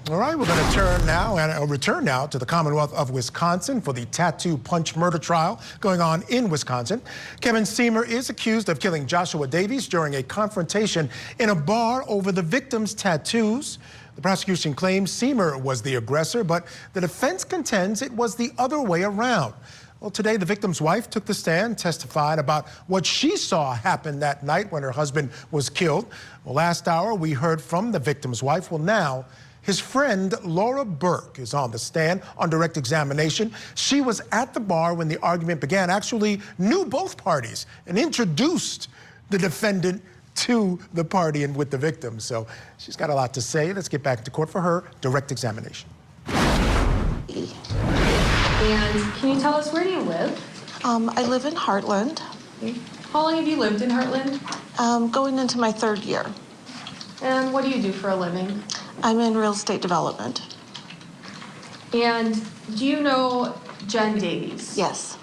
All right, we're going to return now to the Commonwealth of Wisconsin for the tattoo punch murder trial going on in Wisconsin. Keven Sehmer is accused of killing Joshua Davies during a confrontation in a bar over the victim's tattoos. The prosecution claims Sehmer was the aggressor, but the defense contends it was the other way around. Well, today the victim's wife took the stand, testified about what she saw happen that night when her husband was killed. Well, last hour we heard from the victim's wife. Well, now his friend Laura Burke is on the stand on direct examination. She was at the bar when the argument began, actually knew both parties and introduced the defendant to the party and with the victim. So she's got a lot to say. Let's get back to court for her direct examination. And can you tell us, where do you live? I live in Heartland. How long have you lived in Heartland? Going into my 3rd year. And what do you do for a living? I'm in real estate development. And do you know Jen Davies? Yes.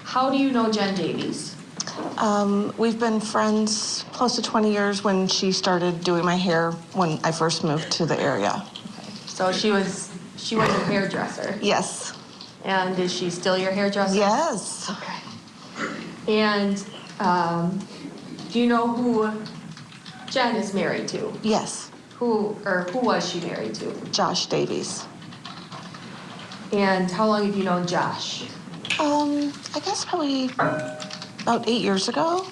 How do you know Jen Davies? We've been friends close to 20 years when she started doing my hair when I first moved to the area. So she was a hairdresser? Yes. And is she still your hairdresser? Yes. Okay. And do you know who Jen is married to? Yes. Who was she married to? Josh Davies. And how long have you known Josh? I guess probably about 8 years ago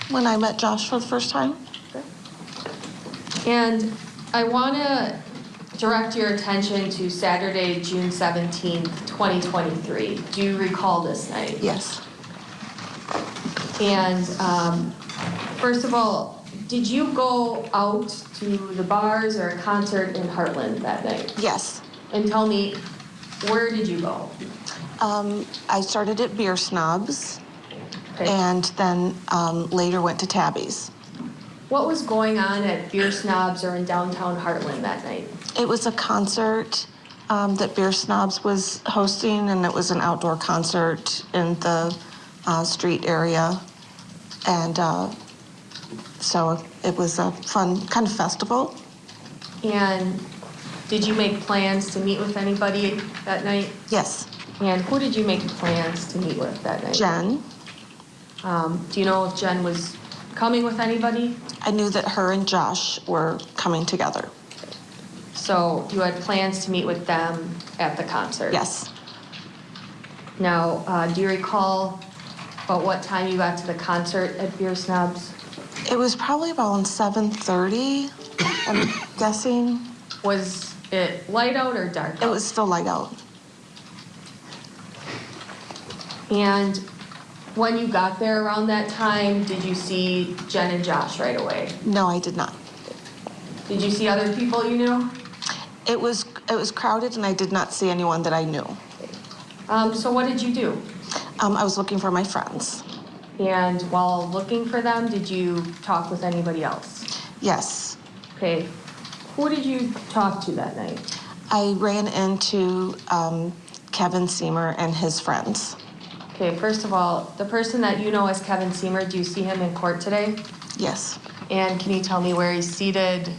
when I met Josh for the first time. Okay. And I want to direct your attention to Saturday, June 17th, 2023. Do you recall this night? Yes. And first of all, did you go out to the bars or a concert in Heartland that night? Yes. And tell me, where did you go? I started at Beer Snobs, Okay. and then later went to Tabby's. What was going on at Beer Snobs or in downtown Heartland that night? It was a concert that Beer Snobs was hosting, and it was an outdoor concert in the street area. And so it was a fun kind of festival. And did you make plans to meet with anybody that night? Yes. And who did you make plans to meet with that night? Jen. Do you know if Jen was coming with anybody? I knew that her and Josh were coming together. So you had plans to meet with them at the concert? Yes. Now, do you recall about what time you got to the concert at Beer Snobs? It was probably about 7:30, I'm guessing. Was it light out or dark out? It was still light out. And when you got there around that time, did you see Jen and Josh right away? No, I did not. Did you see other people you knew? It was crowded, and I did not see anyone that I knew. So what did you do? I was looking for my friends. And while looking for them, did you talk with anybody else? Yes. Okay. Who did you talk to that night? I ran into Keven Sehmer and his friends. Okay, first of all, the person that you know as Keven Sehmer, do you see him in court today? Yes. And can you tell me where he's seated,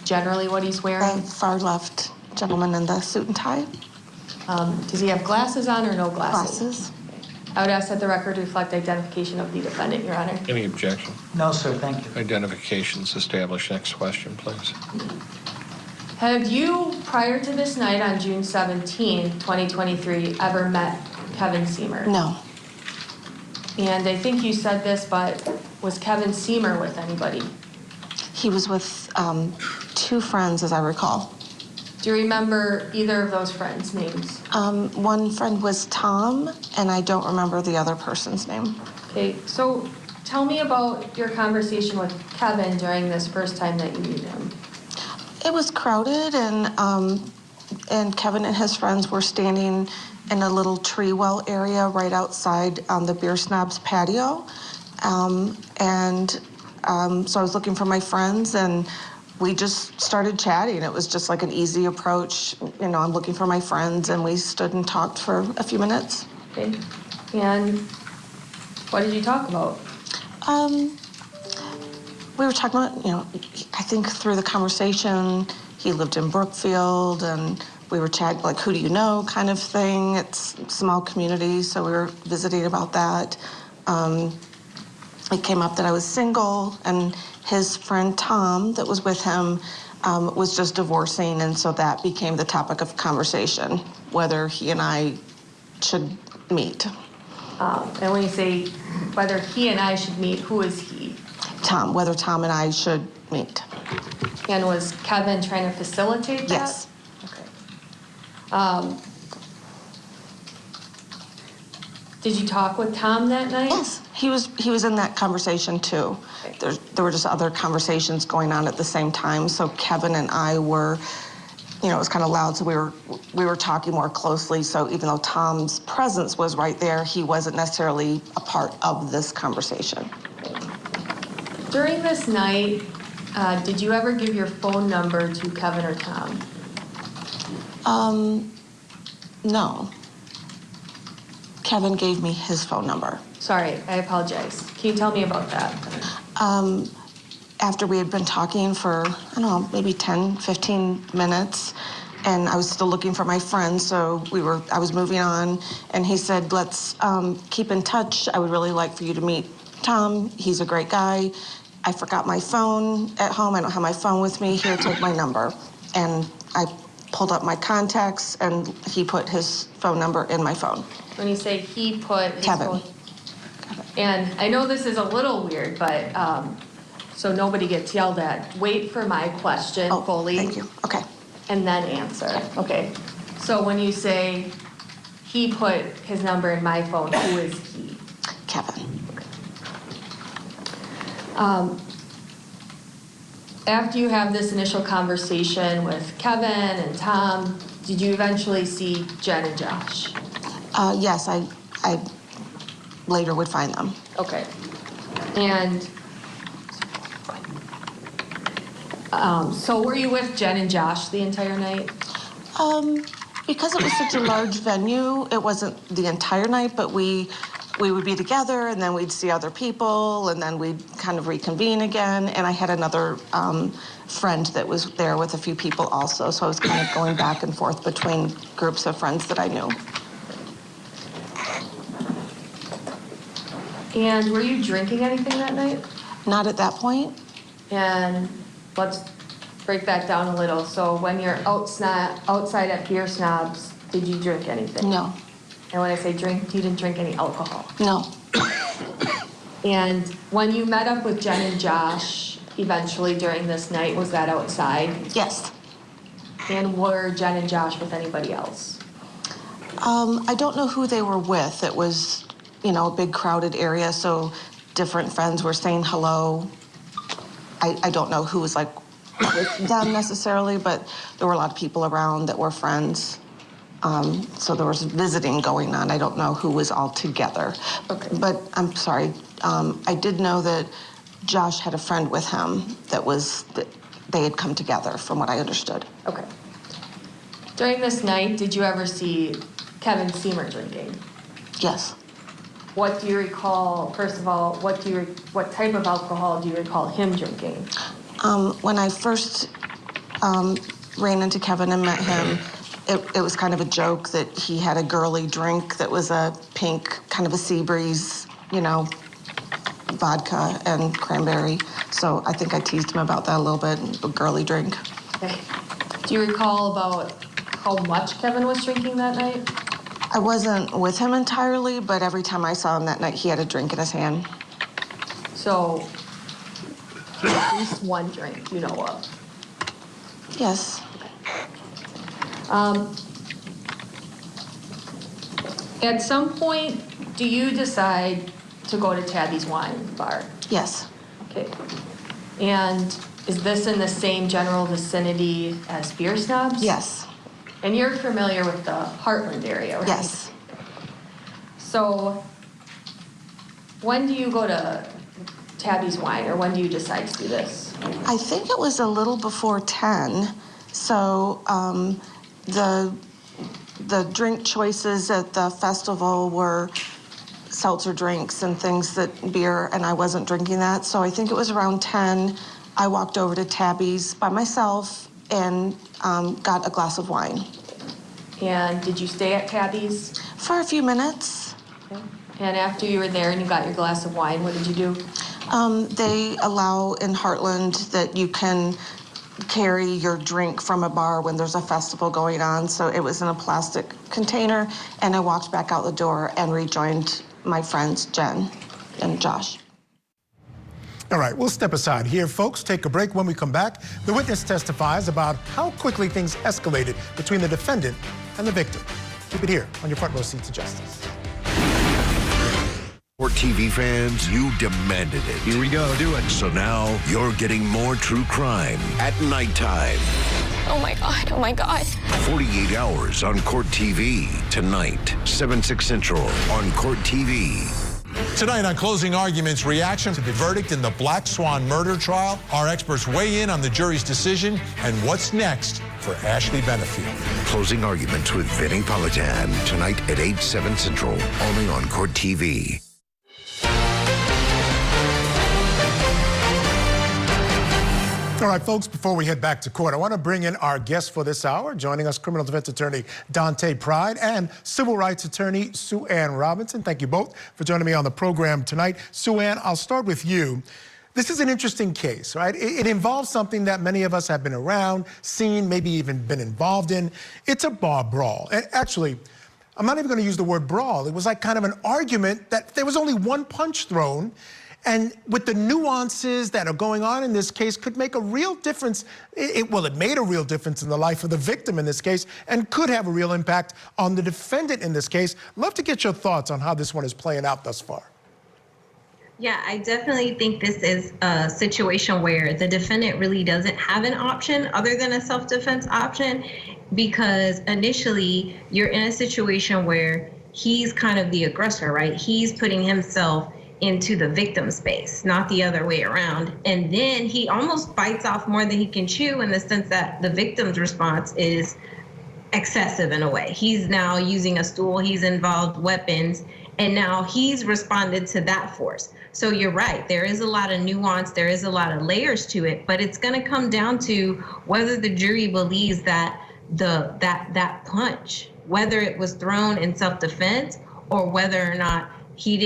generally what he's wearing? The far left gentleman in the suit and tie. Does he have glasses on or no glasses? Glasses. I would ask that the record reflect identification of the defendant, Your Honor. Any objection? No, sir, thank you. Identifications established. Next question, please. Have you, prior to this night on June 17, 2023, ever met Keven Sehmer? No. And I think you said this, but was Keven Sehmer with anybody? He was with 2 friends, as I recall. Do you remember either of those friends' names? One friend was Tom, and I don't remember the other person's name. Okay, so tell me about your conversation with Keven during this first time that you knew him. It was crowded, and Keven and his friends were standing in a little tree well area right outside on the Beer Snobs patio. So I was looking for my friends, and we just started chatting. It was just like an easy approach. You know, I'm looking for my friends, and we stood and talked for a few minutes. Okay, and what did you talk about? We were talking about, you know, I think through the conversation, he lived in Brookfield, and we were chatting, like, who do you know kind of thing. It's a small community, so we were visiting about that. It came up that I was single, and his friend Tom that was with him was just divorcing, and so that became the topic of conversation, whether he and I should meet. And when you say whether he and I should meet, who is he? Tom, whether Tom and I should meet. And was Keven trying to facilitate that? Yes. Okay. Did you talk with Tom that night? Yes, he was in that conversation too. Okay. There were just other conversations going on at the same time, so Keven and I were, it was kind of loud, so we were talking more closely, so even though Tom's presence was right there, he wasn't necessarily a part of this conversation. During this night, did you ever give your phone number to Keven or Tom? No. Keven gave me his phone number. Sorry, I apologize. Can you tell me about that? After we had been talking for, I don't know, maybe 10, 15 minutes, and I was still looking for my friend, so I was moving on, and he said, let's keep in touch. I would really like for you to meet Tom. He's a great guy. I forgot my phone at home. I don't have my phone with me. Here, take my number. And I pulled up my contacts, and he put his phone number in my phone. When you say he put his Keven. phone... And I know this is a little weird, but so nobody gets yelled at. Wait for my question fully. Thank you. Okay. And then answer. Okay. So when you say he put his number in my phone, who is he? Keven. After you have this initial conversation with Keven and Tom, did you eventually see Jen and Josh? Yes, I later would find them. Okay. And so were you with Jen and Josh the entire night? Because it was such a large venue, it wasn't the entire night, but we would be together, and then we'd see other people, and then we'd kind of reconvene again. And I had another friend that was there with a few people also, so I was kind of going back and forth between groups of friends that I knew. And were you drinking anything that night? Not at that point. And let's break that down a little. So when you're outside at Beer Snobs, did you drink anything? No. And when I say drink, you didn't drink any alcohol? No. And when you met up with Jen and Josh eventually during this night, was that outside? Yes. And were Jen and Josh with anybody else? I don't know who they were with. It was, a big crowded area, so different friends were saying hello. I don't know who was like with them necessarily, but there were a lot of people around that were friends. So there was visiting going on. I don't know who was all together. Okay. But I'm sorry. I did know that Josh had a friend with him that they had come together, from what I understood. Okay. During this night, did you ever see Keven Sehmer drinking? Yes. What do you recall, first of all, what type of alcohol do you recall him drinking? When I first ran into Keven and met him, it was kind of a joke that he had a girly drink that was a pink, kind of a sea breeze, vodka and cranberry. So I think I teased him about that a little bit, a girly drink. Okay. Do you recall about how much Keven was drinking that night? I wasn't with him entirely, but every time I saw him that night, he had a drink in his hand. So, at least one drink you know of? Yes. At some point, do you decide to go to Tabby's Wine Bar? Yes. Okay. And is this in the same general vicinity as Beer Snobs? Yes. And you're familiar with the Heartland area, right? Yes. So, when do you go to Tabby's Wine, or when do you decide to do this? I think it was a little before 10. So the drink choices at the festival were seltzer drinks and things beer, and I wasn't drinking that. So I think it was around 10. I walked over to Tabby's by myself, and got a glass of wine. And did you stay at Tabby's? For a few minutes. And after you were there and you got your glass of wine, what did you do? They allow in Heartland that you can carry your drink from a bar when there's a festival going on. So it was in a plastic container, and I walked back out the door and rejoined my friends, Jen and Josh. All right, we'll step aside here, folks. Take a break. When we come back, the witness testifies about how quickly things escalated between the defendant and the victim. Keep it here on your front row seat to justice. For TV fans, you demanded it. Here we go, do it. So now you're getting more true crime at nighttime. Oh my God, oh my God. 48 hours on Court TV. Tonight, 7/6 Central on Court TV. Tonight on Closing Arguments, reaction to the verdict in the Black Swan murder trial. Our experts weigh in on the jury's decision and what's next for Ashley Benefield. Closing Arguments with Vinnie Politan. Tonight at 8/7 Central, only on Court TV. All right, folks, before we head back to court, I want to bring in our guest for this hour. Joining us, criminal defense attorney Dante Pride and civil rights attorney Sue Ann Robinson. Thank you both for joining me on the program tonight. Sue Ann, I'll start with you. This is an interesting case, right? It involves something that many of us have been around, seen, maybe even been involved in. It's a bar brawl. And actually, I'm not even going to use the word brawl. It was like kind of an argument that there was only one punch thrown. And with the nuances that are going on in this case could make a real difference. It made a real difference in the life of the victim in this case and could have a real impact on the defendant in this case. Love to get your thoughts on how this one is playing out thus far. Yeah, I definitely think this is a situation where the defendant really doesn't have an option other than a self-defense option, because initially you're in a situation where he's kind of the aggressor, right? He's putting himself into the victim space, not the other way around. And then he almost bites off more than he can chew, in the sense that the victim's response is excessive in a way. He's now using a stool, he's involved weapons, and now he's responded to that force. So you're right, there is a lot of nuance, there is a lot of layers to it, but it's gonna come down to whether the jury believes that that punch, whether it was thrown in self-defense or whether or not he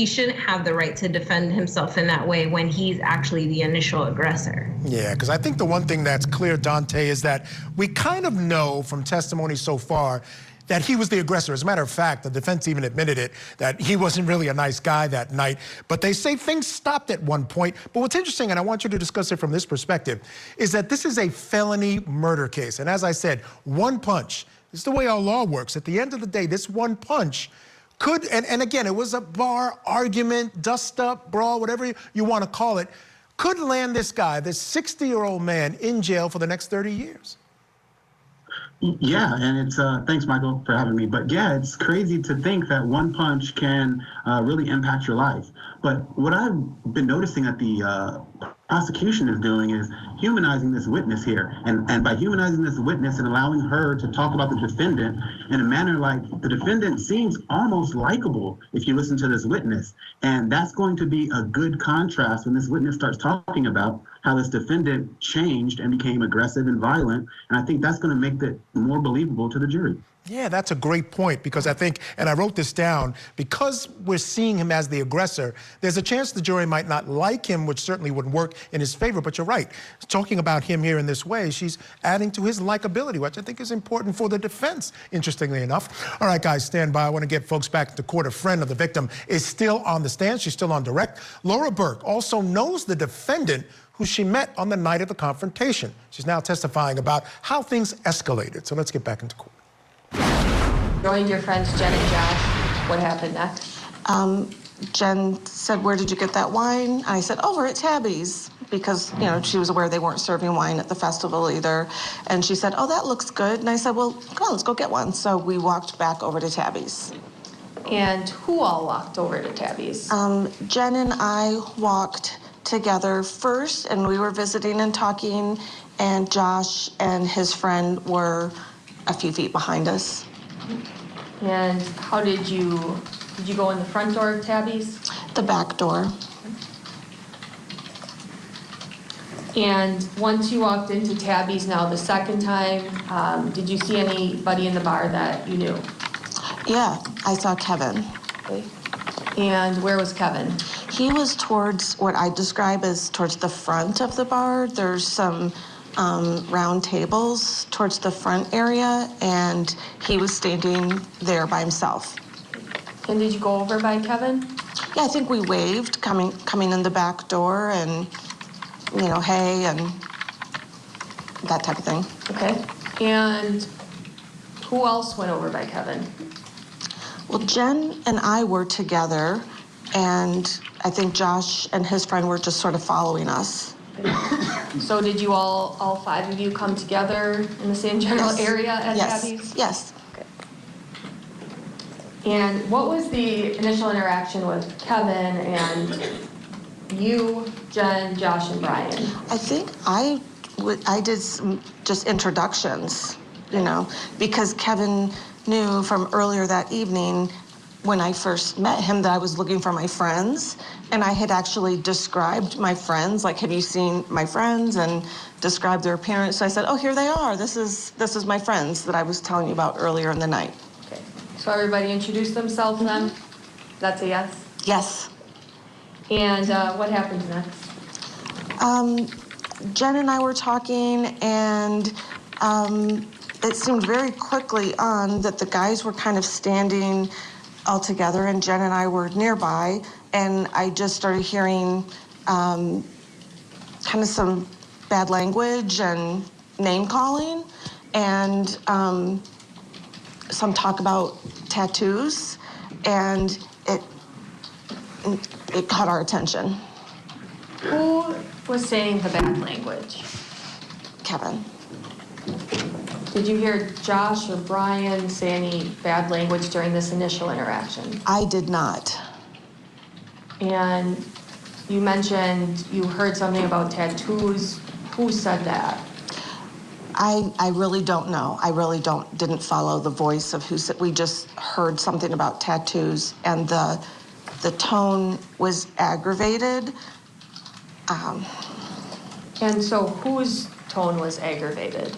shouldn't have the right to defend himself in that way when he's actually the initial aggressor. Yeah, because I think the one thing that's clear, Dante, is that we kind of know from testimony so far that he was the aggressor. As a matter of fact, the defense even admitted it, that he wasn't really a nice guy that night. But they say things stopped at one point. But what's interesting, and I want you to discuss it from this perspective, is that this is a felony murder case. And as I said, one punch. This is the way our law works. At the end of the day, this one punch could, and again, it was a bar argument, dust up, brawl, whatever you want to call it, could land this guy, this 60-year-old man, in jail for the next 30 years. Yeah, and it's, thanks, Michael, for having me. But yeah, it's crazy to think that one punch can really impact your life. But what I've been noticing that the prosecution is doing is humanizing this witness here. And by humanizing this witness and allowing her to talk about the defendant in a manner like the defendant seems almost likable if you listen to this witness. And that's going to be a good contrast when this witness starts talking about how this defendant changed and became aggressive and violent. And I think that's going to make it more believable to the jury. Yeah, that's a great point, because I think, and I wrote this down, because we're seeing him as the aggressor, there's a chance the jury might not like him, which certainly wouldn't work in his favor. But you're right, talking about him here in this way, she's adding to his likability, which I think is important for the defense, interestingly enough. All right, guys, stand by. I want to get folks back to court. A friend of the victim is still on the stand. She's still on direct. Laura Burke also knows the defendant, who she met on the night of the confrontation. She's now testifying about how things escalated. So let's get back into court. Joined your friends Jen and Josh. What happened next? Jen said, "Where did you get that wine?" I said, "Oh, we're at Tabby's," because, you know, she was aware they weren't serving wine at the festival either. And she said, "Oh, that looks good." And I said, "Well, come on, let's go get one." So we walked back over to Tabby's. And who all walked over to Tabby's? Jen and I walked together first, and we were visiting and talking, and Josh and his friend were a few feet behind us. And how did you go in the front door of Tabby's? The back door. And once you walked into Tabby's now the second time, did you see anybody in the bar that you knew? Yeah, I saw Kevin. Okay. And where was Kevin? He was towards what I describe as towards the front of the bar. There's some round tables towards the front area, and he was standing there by himself. And did you go over by Kevin? Yeah, I think we waved coming in the back door, and hey, and that type of thing. Okay. And who else went over by Kevin? Well, Jen and I were together, and I think Josh and his friend were just sort of following us. So did you all five of you come together in the same general area at Davies? Yes. Okay. And what was the initial interaction with Kevin and you, Jen, Josh, and Brian? I think I did some just introductions, because Kevin knew from earlier that evening when I first met him that I was looking for my friends, and I had actually described my friends, like, have you seen my friends, and described their appearance. So I said, oh, here they are. This is my friends that I was telling you about earlier in the night. Okay. So everybody introduced themselves then? That's a yes? Yes. And what happened next? Jen and I were talking, and it seemed very quickly on that the guys were kind of standing all together, and Jen and I were nearby, and I just started hearing kind of some bad language and name calling, and some talk about tattoos, and it caught our attention. Who was saying the bad language? Kevin. Did you hear Josh or Brian say any bad language during this initial interaction? I did not. And you mentioned you heard something about tattoos. Who said that? I really don't know. I really didn't follow the voice of who said. We just heard something about tattoos, and the tone was aggravated. And so whose tone was aggravated?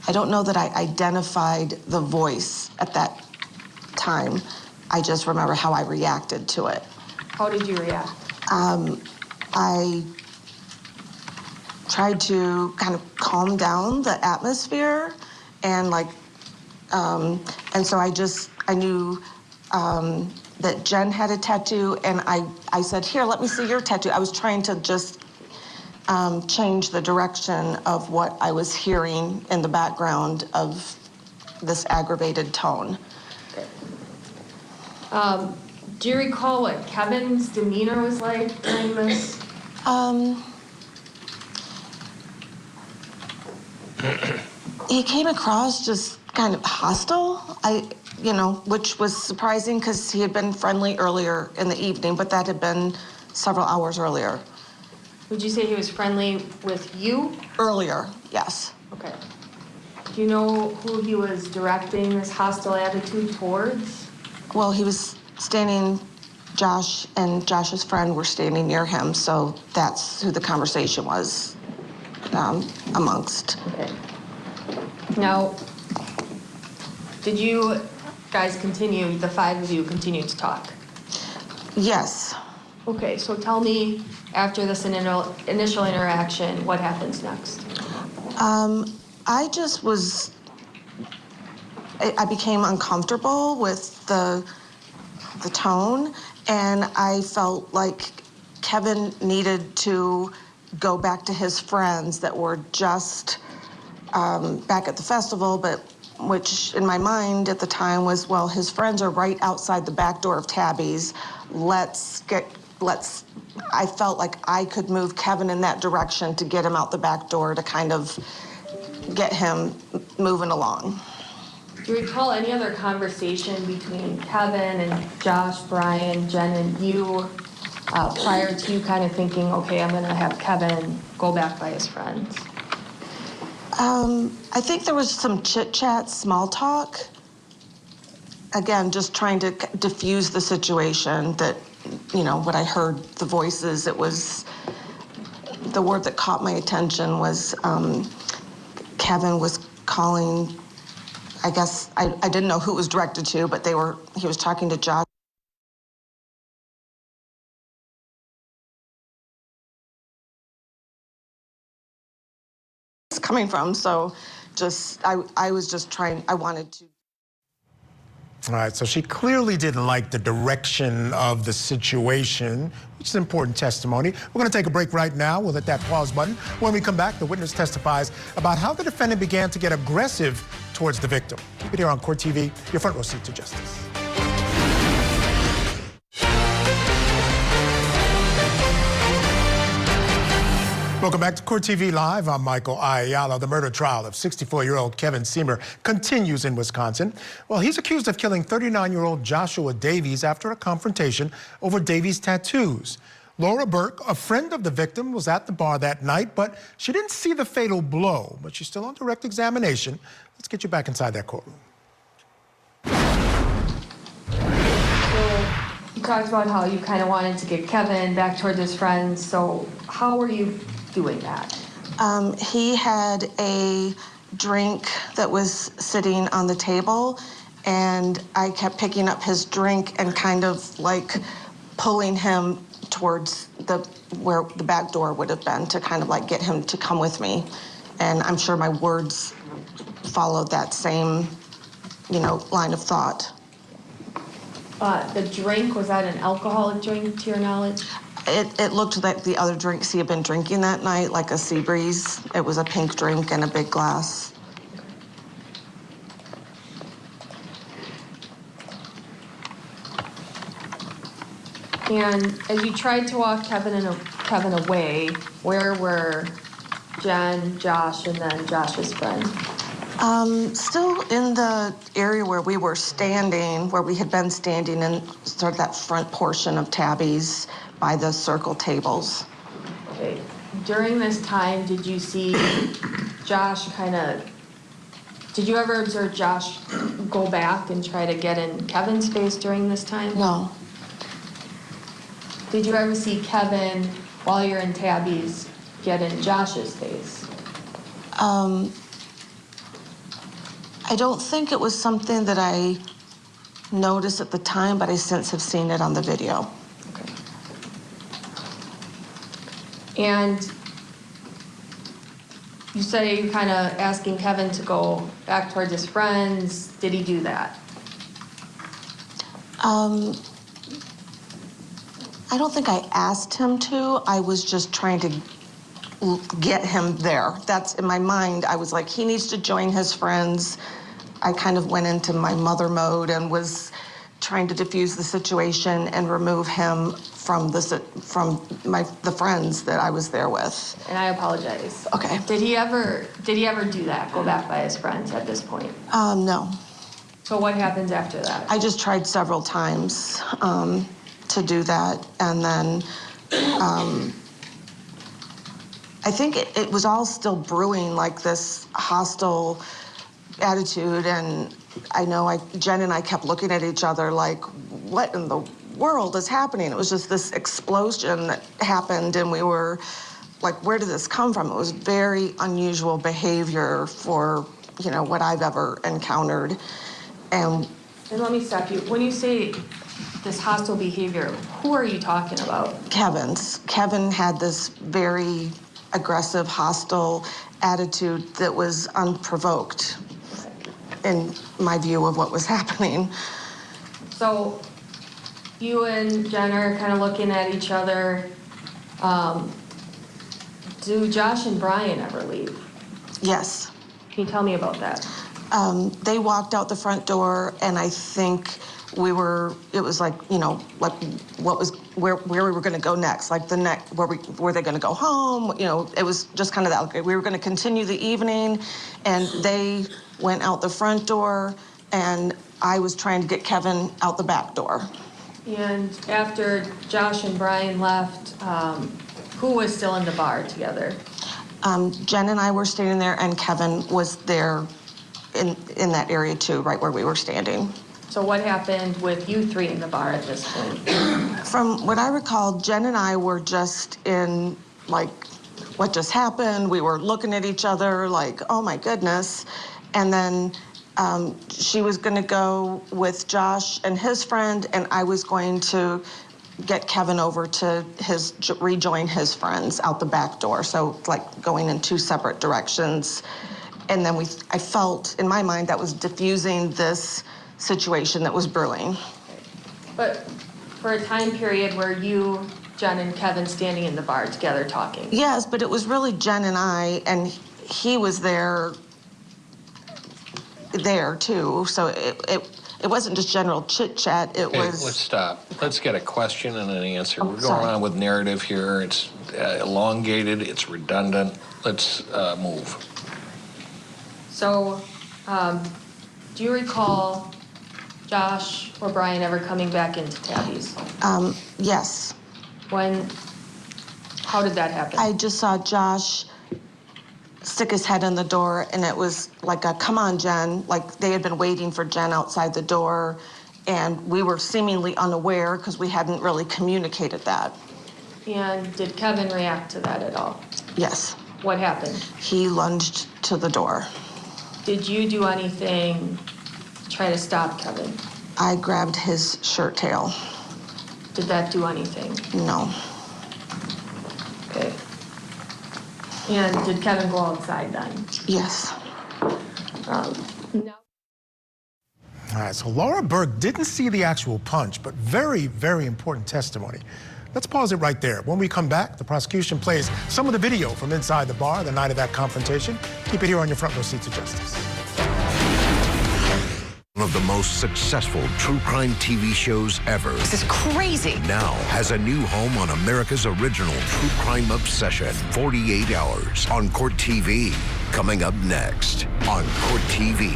I don't know that I identified the voice at that time. I just remember how I reacted to it. How did you react? I tried to kind of calm down the atmosphere, and and so I knew that Jen had a tattoo, and I said, here, let me see your tattoo. I was trying to just change the direction of what I was hearing in the background of this aggravated tone. Do you recall what Kevin's demeanor was like during this? He came across just kind of hostile, which was surprising because he had been friendly earlier in the evening, but that had been several hours earlier. Would you say he was friendly with you? Earlier, yes. Okay. Do you know who he was directing this hostile attitude towards? Well, he was standing, Josh and Josh's friend were standing near him, so that's who the conversation was amongst. Okay. Now, did you guys continue, the five of you continued to talk? Yes. Okay, so tell me, after this initial interaction, what happens next? I just I became uncomfortable with the tone, and I felt like Kevin needed to go back to his friends that were just back at the festival, but which in my mind at the time was, well, his friends are right outside the back door of Tabby's. I felt like I could move Kevin in that direction to get him out the back door to kind of get him moving along. Do you recall any other conversation between Kevin and Josh, Brian, Jen, and you prior to you kind of thinking, okay, I'm gonna have Kevin go back by his friends? I think there was some chit-chat, small talk. Again, just trying to diffuse the situation that what I heard, the voices, it was, the word that caught my attention was Kevin was calling, I guess, I didn't know who it was directed to, but he was talking to Josh. It's coming from, so I was just trying, I wanted to. All right, so she clearly didn't like the direction of the situation, which is important testimony. We're going to take a break right now. We'll hit that pause button. When we come back, the witness testifies about how the defendant began to get aggressive towards the victim. Keep it here on Court TV, your front row seat to justice. Welcome back to Court TV Live. I'm Michael Ayala. The murder trial of 64-year-old Keven Sehmer continues in Wisconsin. Well, he's accused of killing 39-year-old Joshua Davies after a confrontation over Davies' tattoos. Laura Burke, a friend of the victim, was at the bar that night, but she didn't see the fatal blow. But she's still on direct examination. Let's get you back inside that courtroom. You talked about how you kind of wanted to get Kevin back toward his friends. So how were you doing that? He had a drink that was sitting on the table, and I kept picking up his drink and kind of like pulling him towards where the back door would have been to kind of like get him to come with me. And I'm sure my words followed that same, line of thought. The drink, was that an alcoholic drink to your knowledge? It looked like the other drinks he had been drinking that night, like a sea breeze. It was a pink drink and a big glass. And as you tried to walk Kevin away, where were Jen, Josh, and then Josh's friend? Still in the area where we were standing, where we had been standing in sort of that front portion of Tabby's by the circle tables. Okay. During this time, did you see Josh did you ever observe Josh go back and try to get in Kevin's face during this time? No. Did you ever see Kevin, while you're in Tabby's, get in Josh's face? I don't think it was something that I noticed at the time, but I since have seen it on the video. Okay. And you say you're kind of asking Kevin to go back towards his friends. Did he do that? I don't think I asked him to. I was just trying to get him there. That's in my mind. I was like, he needs to join his friends. I kind of went into my mother mode and was trying to diffuse the situation and remove him from the friends that I was there with. And I apologize. Okay. Did he ever do that? Go back by his friends at this point? No. So what happens after that? I just tried several times to do that, and then I think it was all still brewing, like this hostile attitude, and I know Jen and I kept looking at each other like, what in the world is happening? It was just this explosion that happened, and we were like, where did this come from? It was very unusual behavior for, what I've ever encountered. And let me stop you. When you say this hostile behavior, who are you talking about? Kevin had this very aggressive, hostile attitude that was unprovoked in my view of what was happening. So you and Jen are kind of looking at each other. Do Josh and Brian ever leave? Yes. Can you tell me about that? They walked out the front door, and I think it was like, where we were going to go next, like were they going to go home? It was just kind of that. Okay, we were going to continue the evening, and they went out the front door, and I was trying to get Kevin out the back door. And after Josh and Brian left, who was still in the bar together? Jen and I were standing there, and Kevin was there in that area too, right where we were standing. So what happened with you three in the bar at this point? From what I recall, Jen and I were just in, like, what just happened? We were looking at each other like, oh my goodness. And then she was going to go with Josh and his friend, and I was going to get Keven over to rejoin his friends out the back door. So, like, going in two separate directions. And then I felt, in my mind, that was diffusing this situation that was brewing. But for a time period where you, Jen, and Keven standing in the bar together talking? Yes, but it was really Jen and I, and he was there too. So it wasn't just general chit chat. It Okay, was. let's stop. Let's get a question and an answer. Oh, We're going sorry. on with narrative here. It's elongated. It's redundant. Let's move. So, do you recall Josh or Brian ever coming back into Davies? Yes. How did that happen? I just saw Josh stick his head in the door, and it was like a, come on, Jen. Like, they had been waiting for Jen outside the door, and we were seemingly unaware because we hadn't really communicated that. And did Keven react to that at all? Yes. What happened? He lunged to the door. Did you do anything to try to stop Keven? I grabbed his shirt tail. Did that do anything? No. Okay. And did Keven go outside then? Yes. No. All right, so Laura Burke didn't see the actual punch, but very, very important testimony. Let's pause it right there. When we come back, the prosecution plays some of the video from inside the bar the night of that confrontation. Keep it here on your front row seats of justice. One of the most successful true crime TV shows ever. This is crazy. Now has a new home on America's original true crime obsession, 48 Hours on Court TV. Coming up next on Court TV.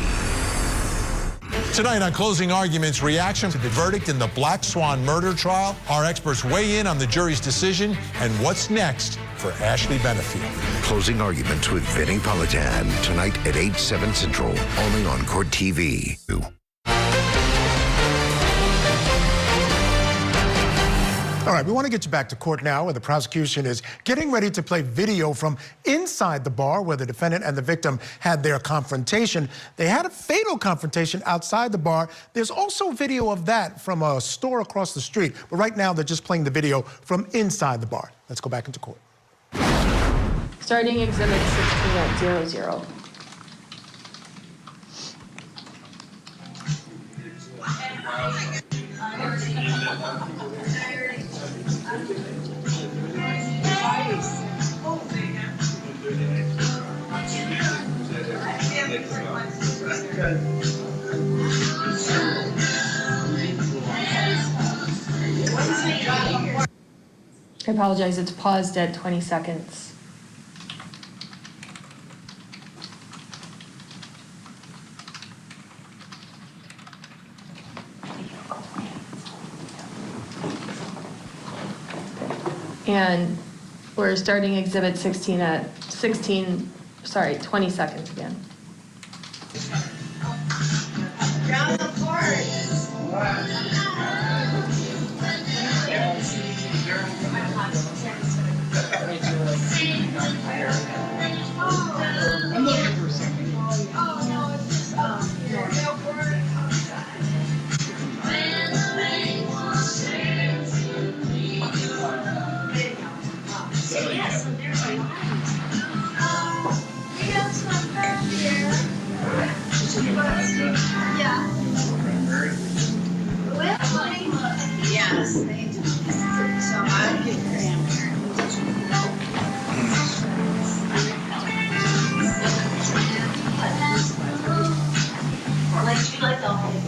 Tonight on Closing Arguments, reaction to the verdict in the Black Swan murder trial. Our experts weigh in on the jury's decision and what's next for Ashley Benefield. Closing Arguments with Vinnie Politan tonight at 8/7 Central, only on Court TV. All right, we want to get you back to court now, where the prosecution is getting ready to play video from inside the bar where the defendant and the victim had their confrontation. They had a fatal confrontation outside the bar. There's also video of that from a store across the street. But right now, they're just playing the video from inside the bar. Let's go back into court. Starting exhibit 16 at 00. I apologize, it's paused at 20 seconds. And we're starting exhibit 16 at 20 seconds again. Down the court. I'm looking for something. Oh, no, it's just, Yes, they do. So I give like the whole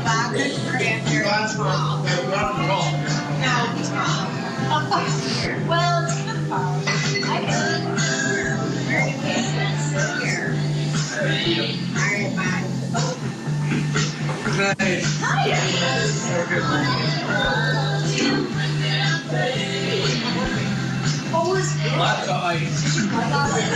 vodka cranberry. That's wrong. No, it's wrong. Well, it's good, Paul. I can. Very good. Here. All right, bye. Good night. Lots of ice. My husband,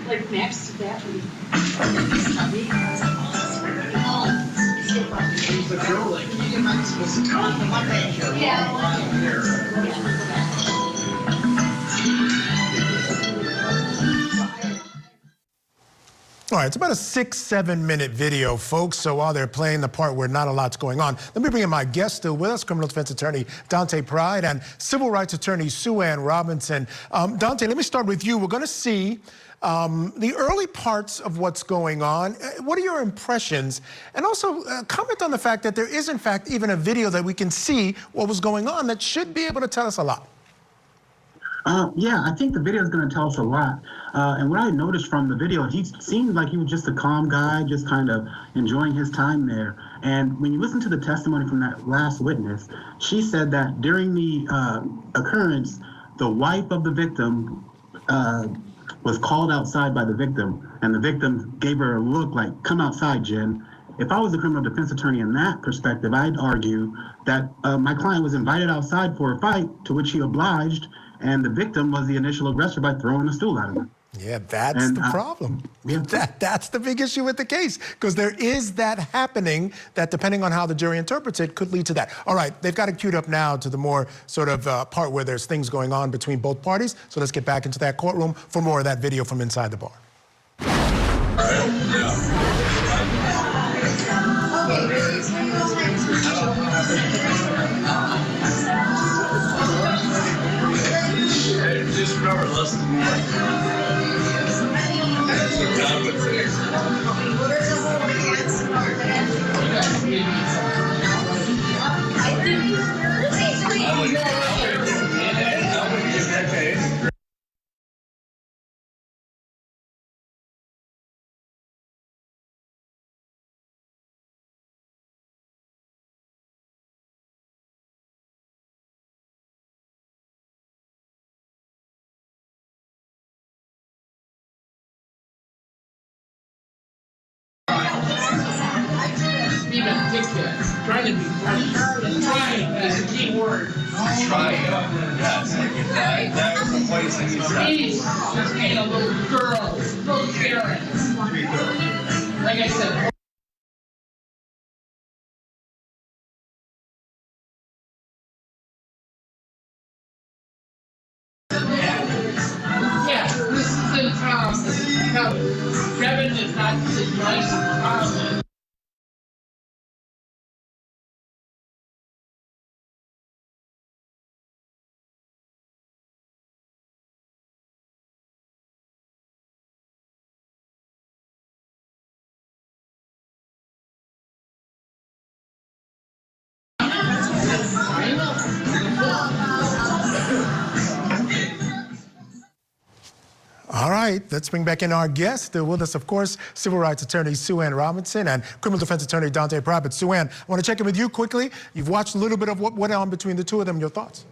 like next to that. All right, it's about a 6-7 minute video, folks. So while they're playing the part where not a lot's going on, let me bring in my guest still with us, criminal defense attorney Dante Pride and civil rights attorney Sue Ann Robinson. Dante, let me start with you. We're going to see the early parts of what's going on. What are your impressions? And also comment on the fact that there is, in fact, even a video that we can see what was going on that should be able to tell us a lot. Yeah, I think the video is going to tell us a lot. And what I noticed from the video, he seemed like he was just a calm guy, just kind of enjoying his time there. And when you listen to the testimony from that last witness, she said that during the occurrence, the wife of the victim was called outside by the victim, and the victim gave her a look like, "Come outside, Jen." If I was a criminal defense attorney in that perspective, I'd argue that my client was invited outside for a fight, to which he obliged, and the victim was the initial aggressor by throwing a stool at him. Yeah, that's the problem. Yeah. That's the big issue with the case, because there is that happening that, depending on how the jury interprets it, could lead to that. All right, they've got it queued up now to the more sort of part where there's things going on between both parties. So let's get back into that courtroom for more of that video from inside the bar. Just remember, less than more. That's what God would say. Steven, take that. Trying to be funny. Trying is a key word. Trying. Yes, that was the place that you said. Please, just being a little girl, little Karen. Like I said. Yeah, this is in town. Kevin is not as nice as Carlin. All right, let's bring back in our guest. Still with us, of course, civil rights attorney Sue Ann Robinson and criminal defense attorney Dante Pride. But Sue Ann, I want to check in with you quickly. You've watched a little bit of what went on between the two of them. Your thoughts?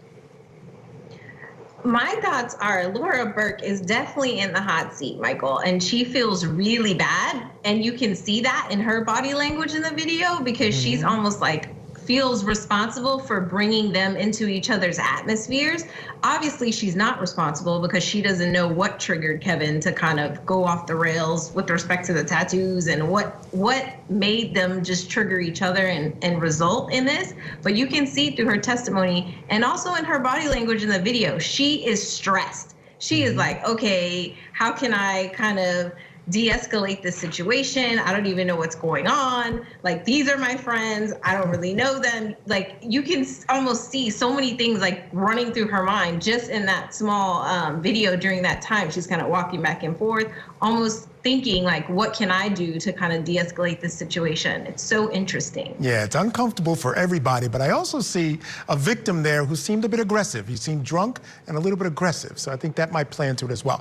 My thoughts are Laura Burke is definitely in the hot seat, Michael, and she feels really bad. And you can see that in her body language in the video because she's almost like feels responsible for bringing them into each other's atmospheres. Obviously, she's not responsible because she doesn't know what triggered Keven to kind of go off the rails with respect to the tattoos and what made them just trigger each other and result in this. But you can see through her testimony and also in her body language in the video, she is stressed. She is like, okay, how can I kind of de-escalate the situation? I don't even know what's going on. Like, these are my friends. I don't really know them. Like, you can almost see so many things like running through her mind just in that small video during that time. She's kind of walking back and forth, almost thinking like, what can I do to kind of de-escalate this situation? It's so interesting. Yeah, it's uncomfortable for everybody, but I also see a victim there who seemed a bit aggressive. He seemed drunk and a little bit aggressive, so I think that might play into it as well.